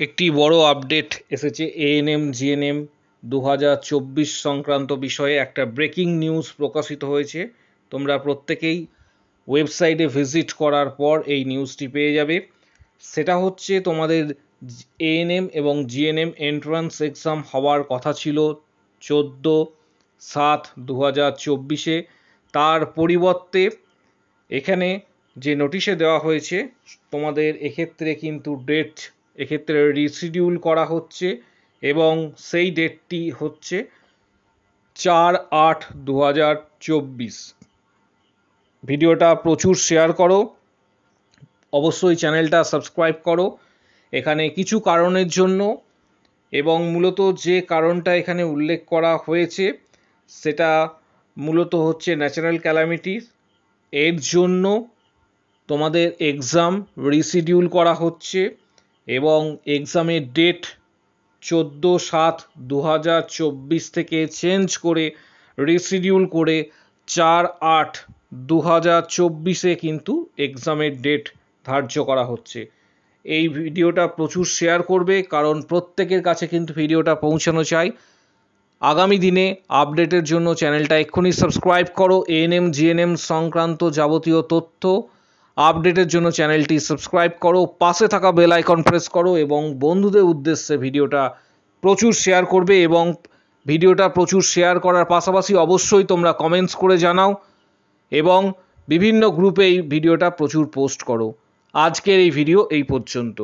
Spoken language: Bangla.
একটি বড় আপডেট এসেছে এএনএম জিএনএম 2024 সংক্রান্ত বিষয়ে একটা ব্রেকিং নিউজ প্রকাশিত হয়েছে। তোমরা প্রত্যেকেই ওয়েবসাইটে ভিজিট করার পর এই নিউজটি পেয়ে যাবে। সেটা হচ্ছে তোমাদের এএনএম এবং জিএনএম এন্ট্রান্স এক্সাম হওয়ার কথা ছিল 14/7/2024-এ। তার পরিবর্তে এখানে যে নোটিশে দেওয়া হয়েছে তোমাদের এক্ষেত্রে কিন্তু ডেট এক্ষেত্রে রিশিডিউল করা হচ্ছে এবং সেই ডেটটি হচ্ছে 4/8/2024। ভিডিওটা প্রচুর শেয়ার করো, অবশ্যই চ্যানেলটা সাবস্ক্রাইব করো। এখানে কিছু কারণের জন্য এবং মূলত যে কারণটা এখানে উল্লেখ করা হয়েছে সেটা মূলত হচ্ছে ন্যাচারাল ক্যালামিটি। এর জন্য তোমাদের এক্সাম রিশিডিউল করা হচ্ছে এবং এক্সামের ডেট 14/7/2024 থেকে চেঞ্জ করে রিশিডিউল করে 4/8/2024-এ কিন্তু এক্সামের ডেট ধার্য করা হচ্ছে। এই ভিডিওটা প্রচুর শেয়ার করবে, কারণ প্রত্যেকের কাছে কিন্তু ভিডিওটা পৌঁছানো চাই। আগামী দিনে আপডেটের জন্য চ্যানেলটা এক্ষুনি সাবস্ক্রাইব করো। এএনএম জিএনএম সংক্রান্ত যাবতীয় তথ্য আপডেটের জন্য চ্যানেলটি সাবস্ক্রাইব করো, পাশে থাকা বেল আইকন প্রেস করো এবং বন্ধুদের উদ্দেশ্যে ভিডিওটা প্রচুর শেয়ার করবে। এবং ভিডিওটা প্রচুর শেয়ার করার পাশাপাশি অবশ্যই তোমরা কমেন্টস করে জানাও এবং বিভিন্ন গ্রুপে এই ভিডিওটা প্রচুর পোস্ট করো। আজকের এই ভিডিও এই পর্যন্ত।